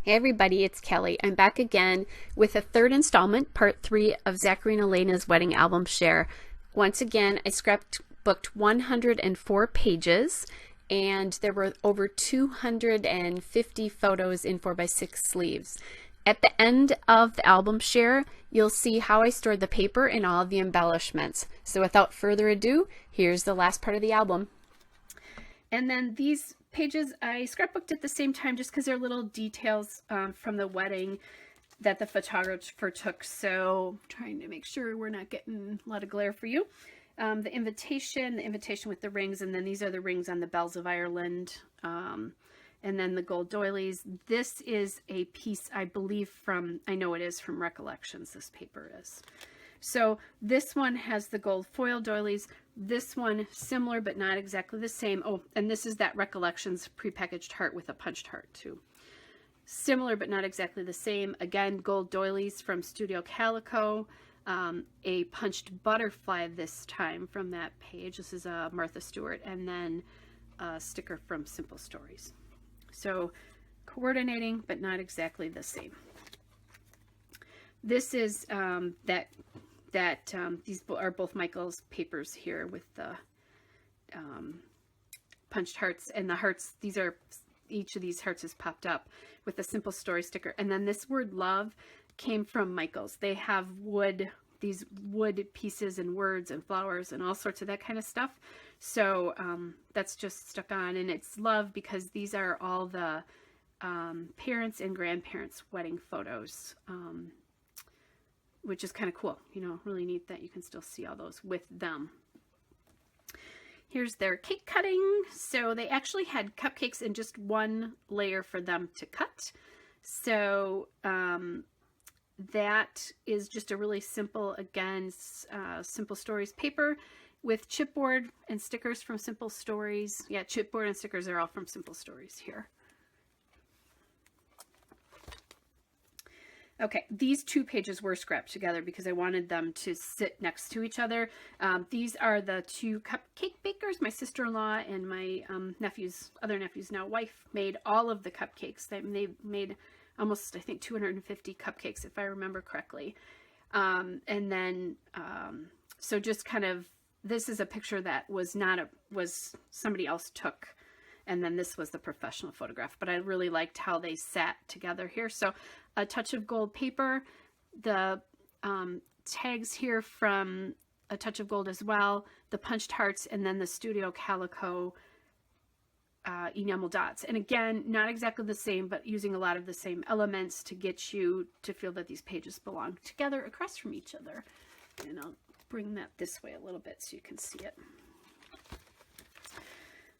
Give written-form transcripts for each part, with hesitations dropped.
Hey everybody, it's Kelly. I'm back again with a third installment, part 3 of Zachary and Elena's wedding album share. Once again, I scrapbooked 104 pages and there were over 250 photos in 4x6 sleeves. At the end of the album share, you'll see how I stored the paper and all of the embellishments. So without further ado, here's the last part of the album. And then these pages I scrapbooked at the same time just because they're little details from the wedding that the photographer took. So trying to make sure we're not getting a lot of glare for you. The invitation with the rings, and then these are the rings on the bells of Ireland, and then the gold doilies. This is a piece, I believe, from, I know it is from Recollections, this paper is. So this one has the gold foil doilies. This one similar but not exactly the same. Oh, and this is that Recollections prepackaged heart with a punched heart too. Similar but not exactly the same. Again, gold doilies from Studio Calico. A punched butterfly this time from that page. This is a Martha Stewart, and then a sticker from Simple Stories. So coordinating but not exactly the same. This is these are both Michael's papers here with the punched hearts, and the hearts, these are, each of these hearts is popped up with the Simple Story sticker. And then this word love came from Michael's. They have wood, these wood pieces and words and flowers and all sorts of that kind of stuff. So that's just stuck on, and it's love because these are all the parents and grandparents' wedding photos. Which is kind of cool, you know, really neat that you can still see all those with them. Here's their cake cutting. So they actually had cupcakes in just one layer for them to cut. So that is just a really simple, again, Simple Stories paper with chipboard and stickers from Simple Stories. Yeah, chipboard and stickers are all from Simple Stories here. Okay, these two pages were scrapped together because I wanted them to sit next to each other. These are the two cupcake bakers. My sister-in-law and my other nephew's now wife made all of the cupcakes. They made almost, I think, 250 cupcakes, if I remember correctly. And then, so just kind of, this is a picture that was somebody else took. And then this was the professional photograph, but I really liked how they sat together here. So a touch of gold paper, the tags here from A Touch of Gold as well, the punched hearts, and then the Studio Calico enamel dots. And again, not exactly the same, but using a lot of the same elements to get you to feel that these pages belong together across from each other. And I'll bring that this way a little bit so you can see it.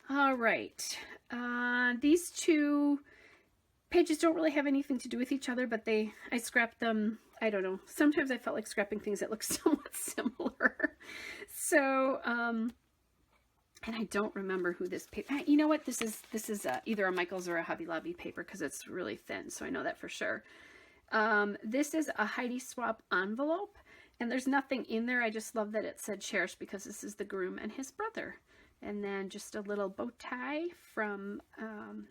All right, these two pages don't really have anything to do with each other, but I scrapped them. I don't know. Sometimes I felt like scrapping things that look somewhat similar. So, and I don't remember who this paper. You know what? This is either a Michael's or a Hobby Lobby paper because it's really thin, so I know that for sure. This is a Heidi Swap envelope, and there's nothing in there. I just love that it said cherished because this is the groom and his brother. And then just a little bow tie from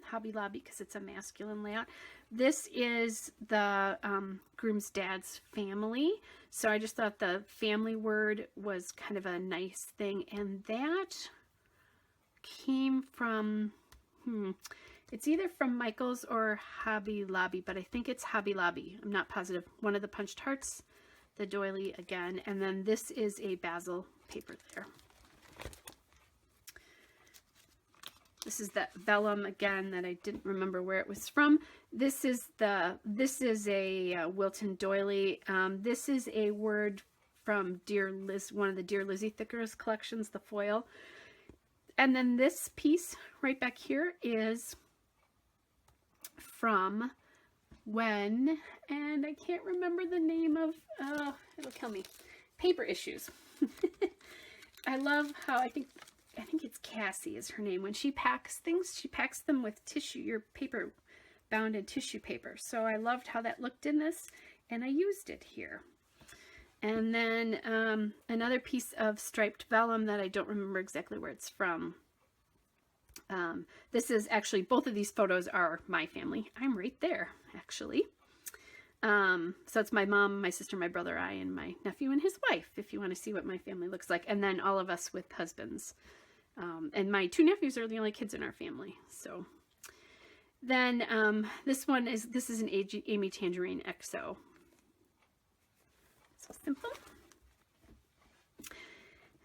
Hobby Lobby because it's a masculine layout. This is the groom's dad's family. So I just thought the family word was kind of a nice thing. And that came from, it's either from Michael's or Hobby Lobby, but I think it's Hobby Lobby. I'm not positive. One of the punched hearts, the doily again. And then this is a basil paper there. This is that vellum again that I didn't remember where it was from. This is a Wilton doily. This is a word from Dear Liz, one of the Dear Lizzie Thickers collections, the foil. And then this piece right back here is from when, and I can't remember the name of, it'll kill me, Paper Issues. I love how I think it's Cassie is her name. When she packs things, she packs them with tissue, your paper bound in tissue paper. So I loved how that looked in this, and I used it here. And then another piece of striped vellum that I don't remember exactly where it's from. This is actually, both of these photos are my family. I'm right there, actually. So it's my mom, my sister, my brother, I, and my nephew and his wife, if you want to see what my family looks like. And then all of us with husbands. And my 2 nephews are the only kids in our family. So then this is an Amy Tangerine XO. So simple.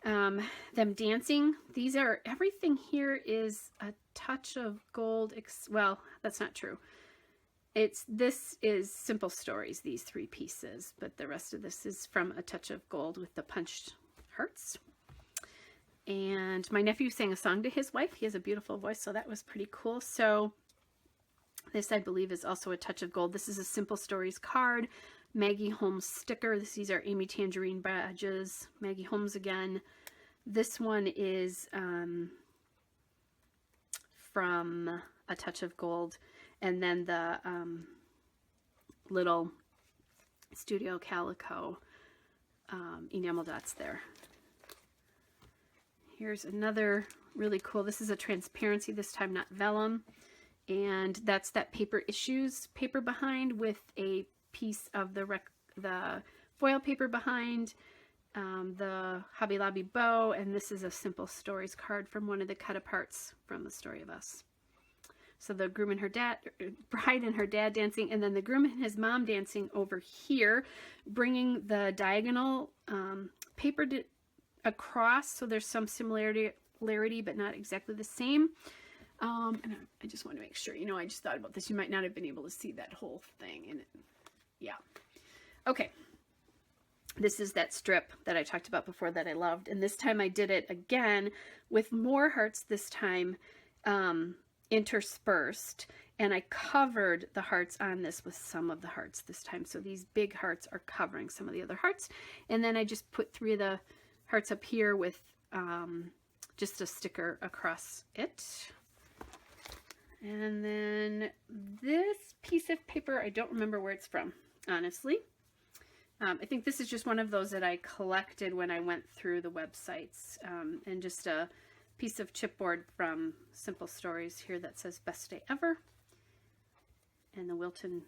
Them dancing. These are, everything here is a touch of gold. Well, that's not true. This is Simple Stories, these 3 pieces, but the rest of this is from A Touch of Gold with the punched hearts. And my nephew sang a song to his wife. He has a beautiful voice, so that was pretty cool. So this, I believe, is also A Touch of Gold. This is a Simple Stories card, Maggie Holmes sticker. These are Amy Tangerine badges, Maggie Holmes again. This one is from A Touch of Gold. And then the little Studio Calico enamel dots there. Here's another really cool, this is a transparency, this time not vellum. And that's that Paper Issues paper behind with a piece of the foil paper behind, the Hobby Lobby bow, and this is a Simple Stories card from one of the cut-aparts from The Story of Us. So the groom and her dad, bride and her dad dancing, and then the groom and his mom dancing over here, bringing the diagonal paper across. So there's some similarity, but not exactly the same. And I just want to make sure, I just thought about this. You might not have been able to see that whole thing. And yeah. Okay. This is that strip that I talked about before that I loved. And this time I did it again with more hearts this time. Interspersed, and I covered the hearts on this with some of the hearts this time. So these big hearts are covering some of the other hearts, and then I just put 3 of the hearts up here with just a sticker across it. And then this piece of paper, I don't remember where it's from, honestly. I think this is just one of those that I collected when I went through the websites, and just a piece of chipboard from Simple Stories here that says Best Day Ever, and the Wilton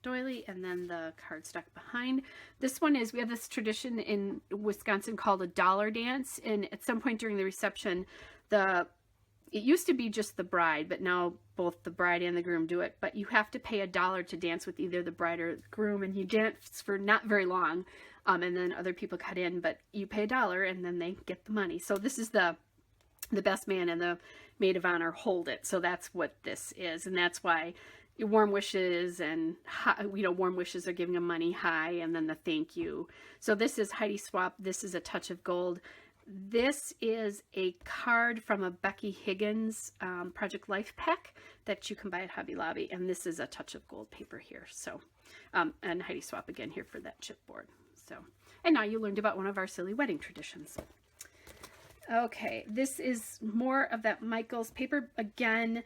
doily, and then the cardstock behind. This one is, we have this tradition in Wisconsin called a dollar dance, and at some point during the reception, it used to be just the bride, but now both the bride and the groom do it, but you have to pay $1 to dance with either the bride or the groom, and you dance for not very long, and then other people cut in, but you pay $1 and then they get the money. So this is the best man and the maid of honor hold it. So that's what this is. And that's why warm wishes and, warm wishes are giving them money, hi, and then the thank you. So this is Heidi Swap. This is A Touch of Gold. This is a card from a Becky Higgins Project Life pack that you can buy at Hobby Lobby. And this is A Touch of Gold paper here. So, and Heidi Swap again here for that chipboard. So, and now you learned about one of our silly wedding traditions. Okay, this is more of that Michael's paper. Again,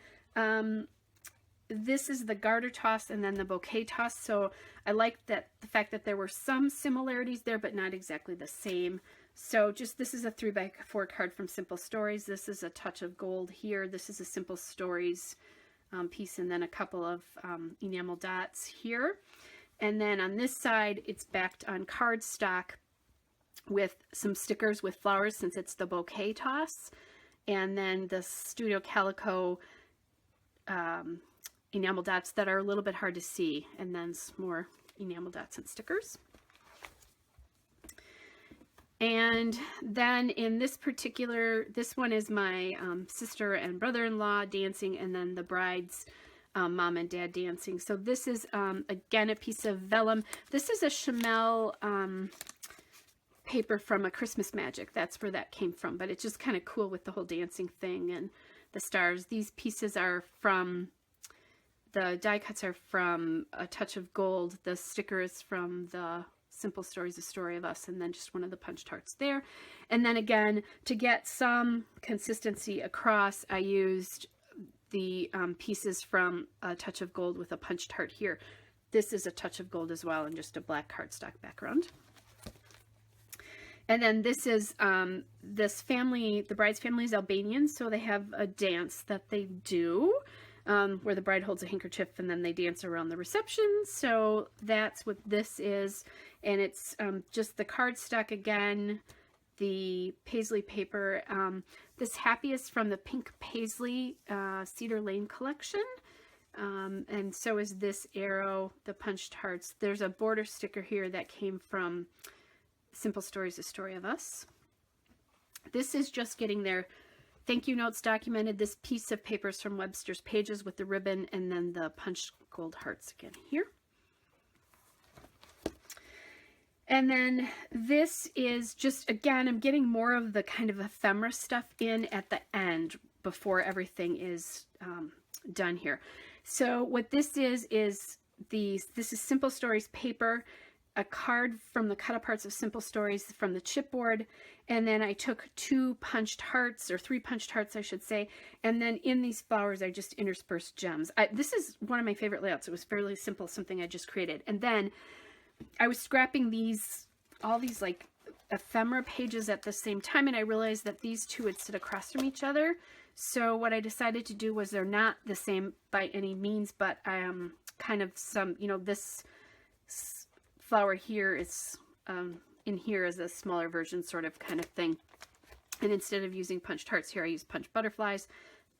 this is the garter toss and then the bouquet toss. So I like that the fact that there were some similarities there, but not exactly the same. So just, this is a 3x4 card from Simple Stories. This is A Touch of Gold here. This is a Simple Stories piece, and then a couple of enamel dots here. And then on this side, it's backed on cardstock with some stickers with flowers, since it's the bouquet toss, and then the Studio Calico enamel dots that are a little bit hard to see, and then some more enamel dots and stickers. And then in this one is my sister and brother-in-law dancing, and then the bride's mom and dad dancing. So this is again a piece of vellum. This is a Chamel paper from A Christmas Magic. That's where that came from, but it's just kind of cool with the whole dancing thing and the stars. These pieces are from, the die cuts are from A Touch of Gold. The sticker is from the Simple Stories, A Story of Us, and then just one of the punched hearts there. And then again, to get some consistency across, I used the pieces from A Touch of Gold with a punched heart here. This is A Touch of Gold as well, and just a black cardstock background. And then this is this family, the bride's family is Albanian, so they have a dance that they do where the bride holds a handkerchief and then they dance around the reception. So that's what this is. And it's just the cardstock again, the paisley paper. This happy is from the Pink Paisley Cedar Lane collection. And so is this arrow, the punched hearts. There's a border sticker here that came from Simple Stories, A Story of Us. This is just getting their thank you notes documented. This piece of paper is from Webster's Pages with the ribbon and then the punched gold hearts again here. And then this is just, again, I'm getting more of the kind of ephemera stuff in at the end before everything is done here. So what this is this is Simple Stories paper, a card from the cut-aparts of Simple Stories from the chipboard, and then I took 2 punched hearts, or 3 punched hearts, I should say, and then in these flowers, I just interspersed gems. This is one of my favorite layouts. It was fairly simple, something I just created. And then I was scrapping all these like ephemera pages at the same time, and I realized that these two would sit across from each other. So what I decided to do was they're not the same by any means, but kind of some, you know, this flower here is in here is a smaller version sort of kind of thing. And instead of using punched hearts here, I use punched butterflies.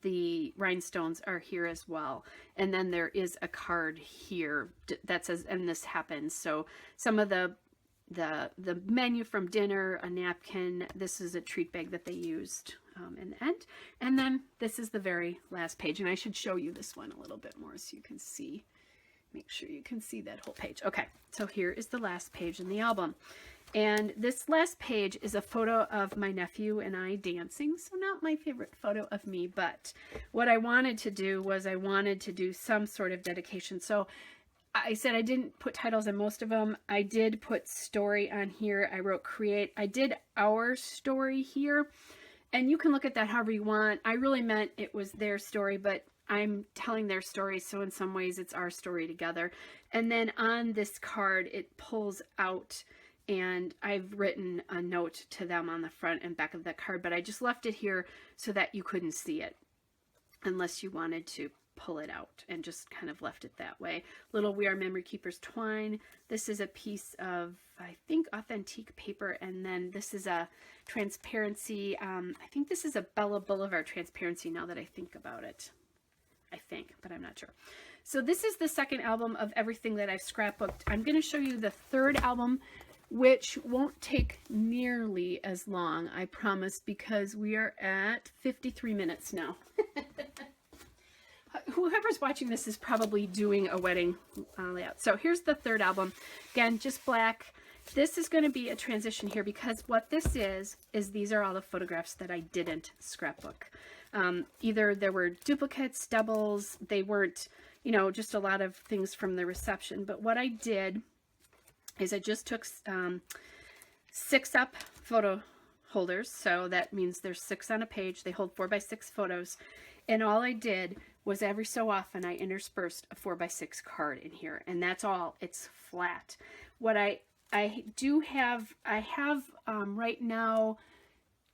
The rhinestones are here as well. And then there is a card here that says, and this happens. So some of the menu from dinner, a napkin, this is a treat bag that they used in the end. And then this is the very last page. And I should show you this one a little bit more so you can see. Make sure you can see that whole page. Okay, so here is the last page in the album. And this last page is a photo of my nephew and I dancing. So not my favorite photo of me, but what I wanted to do was I wanted to do some sort of dedication. So I said I didn't put titles on most of them. I did put story on here. I wrote create. I did our story here. And you can look at that however you want. I really meant it was their story, but I'm telling their story, so in some ways it's our story together. And then on this card, it pulls out, and I've written a note to them on the front and back of the card, but I just left it here so that you couldn't see it unless you wanted to pull it out, and just kind of left it that way. Little We Are Memory Keepers twine. This is a piece of, I think, authentic paper, and then this is a transparency. I think this is a Bella Boulevard transparency now that I think about it. I think, but I'm not sure. So this is the second album of everything that I've scrapbooked. I'm going to show you the third album, which won't take nearly as long, I promise, because we are at 53 minutes now. Whoever's watching this is probably doing a wedding layout. So here's the third album. Again, just black. This is going to be a transition here because what this is these are all the photographs that I didn't scrapbook. Either there were duplicates, doubles, they weren't, you know, just a lot of things from the reception. But what I did is I just took 6 up photo holders. So that means there's 6 on a page. They hold 4x6 photos. And all I did was every so often I interspersed a 4x6 card in here. And that's all. It's flat. What I have right now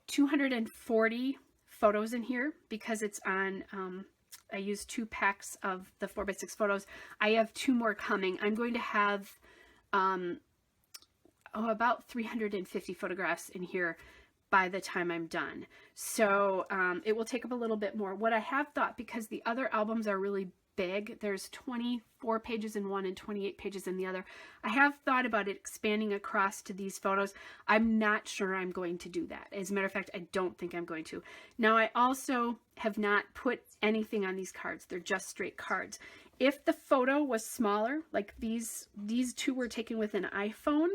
240 photos in here because it's on, I used 2 packs of the 4x6 photos. I have 2 more coming. I'm going to have about 350 photographs in here by the time I'm done. So it will take up a little bit more. What I have thought, because the other albums are really big, there's 24 pages in one and 28 pages in the other, I have thought about it expanding across to these photos. I'm not sure I'm going to do that. As a matter of fact, I don't think I'm going to. Now, I also have not put anything on these cards. They're just straight cards. If the photo was smaller, like these 2 were taken with an iPhone,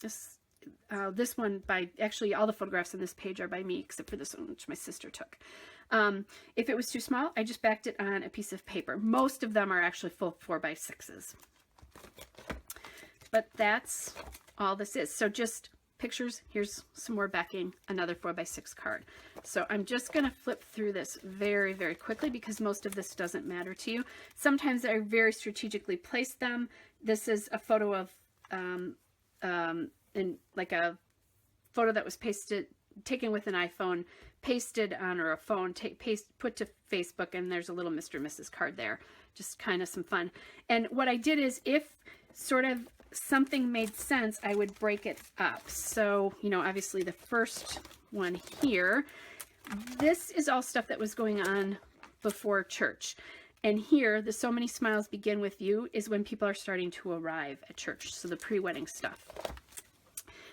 this one actually all the photographs on this page are by me except for this one, which my sister took. If it was too small, I just backed it on a piece of paper. Most of them are actually full 4x6s. But that's all this is. So just pictures. Here's some more backing, another 4x6 card. So I'm just going to flip through this very, very quickly because most of this doesn't matter to you. Sometimes I very strategically place them. This is a photo of in like a photo that was taken with an iPhone, pasted on, or a phone, put to Facebook, and there's a little Mr. and Mrs. card there. Just kind of some fun. And what I did is, if sort of something made sense, I would break it up. So, you know, obviously the first one here, this is all stuff that was going on before church. And here, the So Many Smiles Begin With You is when people are starting to arrive at church. So the pre-wedding stuff.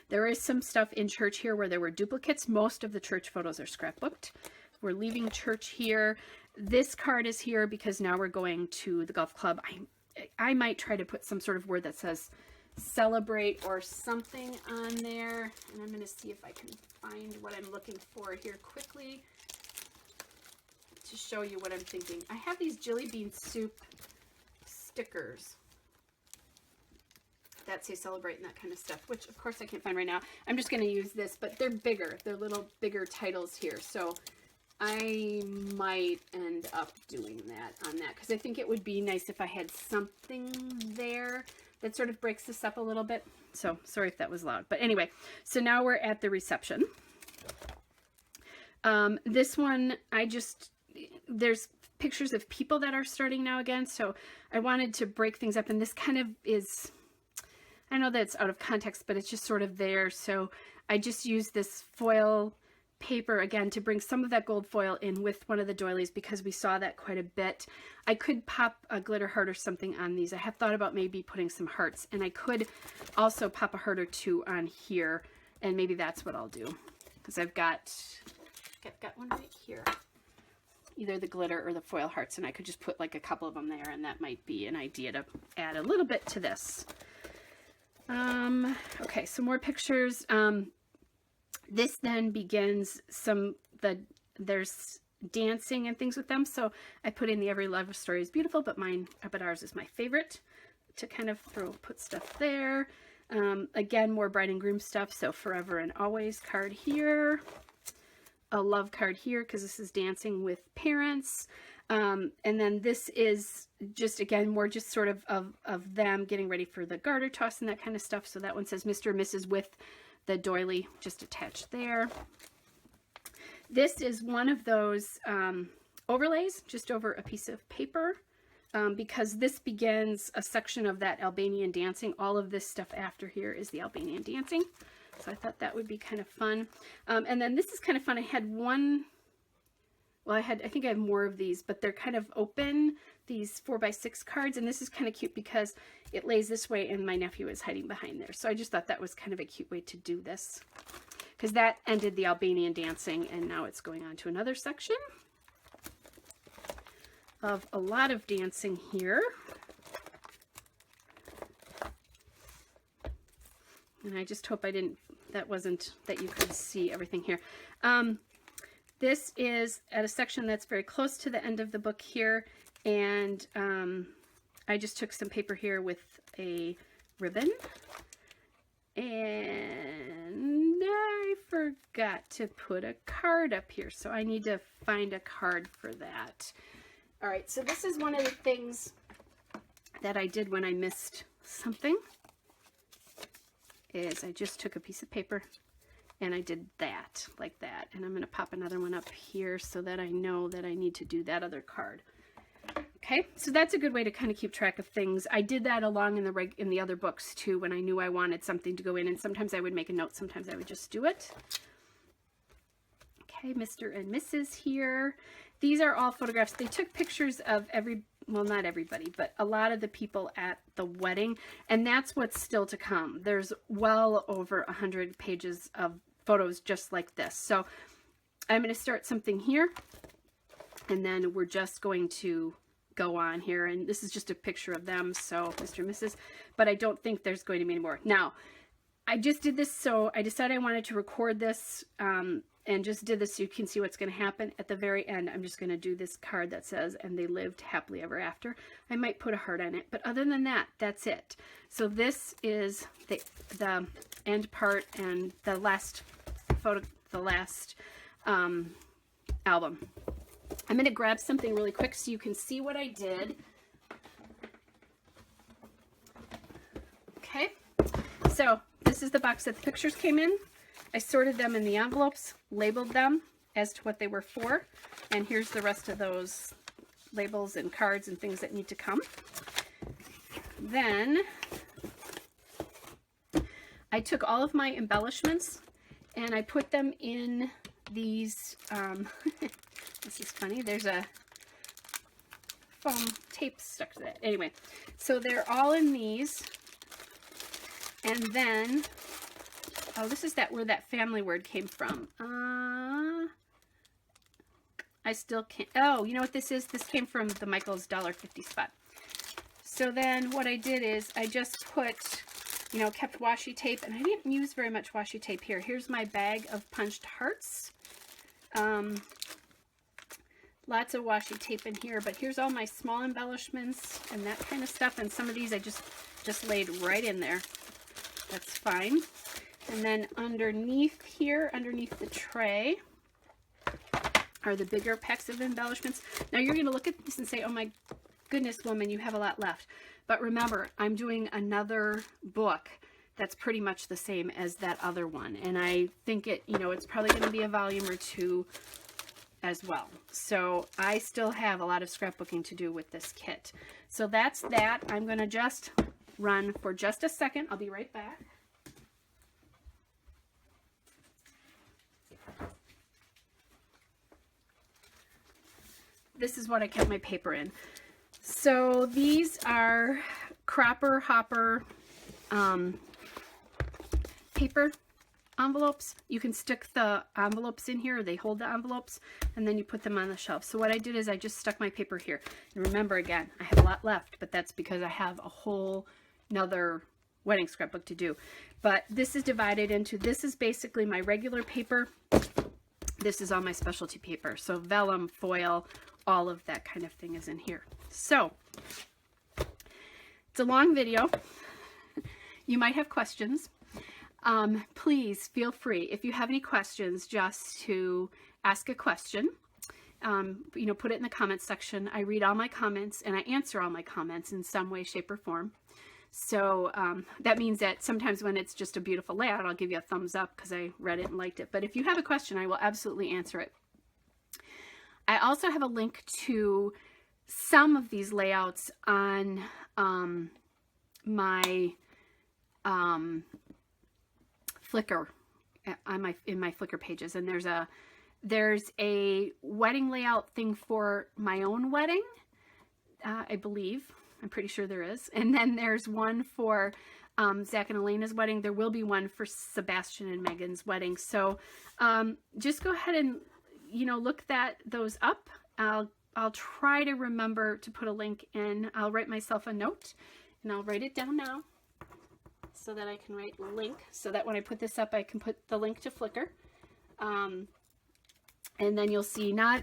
There is some stuff in church here where there were duplicates. Most of the church photos are scrapbooked. We're leaving church here. This card is here because now we're going to the golf club. I might try to put some sort of word that says celebrate or something on there. And I'm going to see if I can find what I'm looking for here quickly to show you what I'm thinking. I have these jelly bean soup stickers that say celebrate and that kind of stuff, which of course I can't find right now. I'm just going to use this, but they're bigger. They're little bigger titles here. So I might end up doing that on that, because I think it would be nice if I had something there that sort of breaks this up a little bit. So sorry if that was loud. But anyway, so now we're at the reception. This one, there's pictures of people that are starting now again. So I wanted to break things up, and this kind of is, I know that it's out of context, but it's just sort of there. So I just used this foil paper again to bring some of that gold foil in with one of the doilies, because we saw that quite a bit. I could pop a glitter heart or something on these. I have thought about maybe putting some hearts, and I could also pop a heart or two on here, and maybe that's what I'll do, because I've got one right here, either the glitter or the foil hearts, and I could just put like a couple of them there, and that might be an idea to add a little bit to this. Okay, some more pictures. This then begins there's dancing and things with them. So I put in the Every Love Story is Beautiful, but ours is my favorite, to kind of put stuff there. Again, more bride and groom stuff. So Forever and Always card here, a love card here, because this is dancing with parents. And then this is just, again, more just sort of them getting ready for the garter toss and that kind of stuff. So that one says Mr. and Mrs. with the doily just attached there. This is one of those overlays just over a piece of paper, because this begins a section of that Albanian dancing. All of this stuff after here is the Albanian dancing. So I thought that would be kind of fun. And then this is kind of fun. I had one, well, I think I have more of these, but they're kind of open, these 4x6 cards. And this is kind of cute because it lays this way and my nephew is hiding behind there. So I just thought that was kind of a cute way to do this, because that ended the Albanian dancing, and now it's going on to another section of a lot of dancing here. And I just hope that you could see everything here. This is at a section that's very close to the end of the book here, and I just took some paper here with a ribbon, and I forgot to put a card up here, so I need to find a card for that. All right, so this is one of the things that I did when I missed something, is I just took a piece of paper and I did that, like that. And I'm going to pop another one up here so that I know that I need to do that other card. Okay, so that's a good way to kind of keep track of things. I did that along in the other books too, when I knew I wanted something to go in, and sometimes I would make a note, sometimes I would just do it. Okay, Mr. and Mrs. here. These are all photographs. They took pictures of well, not everybody, but a lot of the people at the wedding, and that's what's still to come. There's well over 100 pages of photos just like this. So I'm going to start something here, and then we're just going to go on here, and this is just a picture of them, so Mr. and Mrs., but I don't think there's going to be any more. Now, I just did this, so I decided I wanted to record this, and just did this so you can see what's going to happen. At the very end, I'm just going to do this card that says, and they lived happily ever after. I might put a heart on it, but other than that, that's it. So this is the end part and the last photo, the last album. I'm going to grab something really quick so you can see what I did. Okay, so this is the box that the pictures came in. I sorted them in the envelopes, labeled them as to what they were for, and here's the rest of those labels and cards and things that need to come. Then I took all of my embellishments and I put them in these, this is funny, there's a foam tape stuck to that. Anyway, so they're all in these, and then, oh, this is where that family word came from. I still can't, oh, you know what this is? This came from the Michael's $1.50 spot. So then what I did is I just put, you know, kept washi tape, and I didn't use very much washi tape here. Here's my bag of punched hearts. Lots of washi tape in here, but here's all my small embellishments and that kind of stuff, and some of these I just laid right in there. That's fine. And then underneath here, underneath the tray, are the bigger packs of embellishments. Now you're going to look at this and say, oh my goodness, woman, you have a lot left. But remember, I'm doing another book that's pretty much the same as that other one, and I think it's probably going to be a volume or two as well. So I still have a lot of scrapbooking to do with this kit. So that's that. I'm going to just run for just a second. I'll be right back. This is what I kept my paper in. So these are Cropper Hopper paper envelopes. You can stick the envelopes in here, they hold the envelopes, and then you put them on the shelf. So what I did is I just stuck my paper here. And remember, again, I have a lot left, but that's because I have a whole nother wedding scrapbook to do. But this is divided into, this is basically my regular paper. This is all my specialty paper. So vellum, foil, all of that kind of thing is in here. So it's a long video. You might have questions. Please feel free, if you have any questions, just to ask a question. Put it in the comments section. I read all my comments and I answer all my comments in some way, shape, or form. So that means that sometimes when it's just a beautiful layout, I'll give you a thumbs up because I read it and liked it. But if you have a question, I will absolutely answer it. I also have a link to some of these layouts on my Flickr, in my Flickr pages, and there's a wedding layout thing for my own wedding, I believe. I'm pretty sure there is. And then there's one for Zach and Elena's wedding. There will be one for Sebastian and Megan's wedding. So just go ahead and look those up. I'll try to remember to put a link in. I'll write myself a note, and I'll write it down now, so that I can write link, so that when I put this up, I can put the link to Flickr. And then you'll see not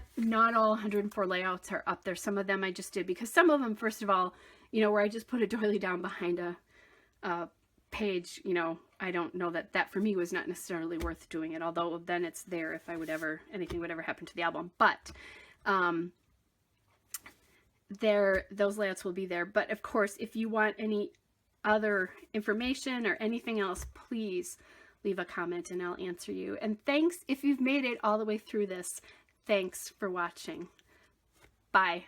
all 104 layouts are up there. Some of them I just did because some of them, first of all, where I just put a doily down behind a page, I don't know that for me was not necessarily worth doing it, although then it's there if anything would ever happen to the album. But those layouts will be there. But of course, if you want any other information or anything else, please leave a comment and I'll answer you. And thanks if you've made it all the way through this. Thanks for watching. Bye.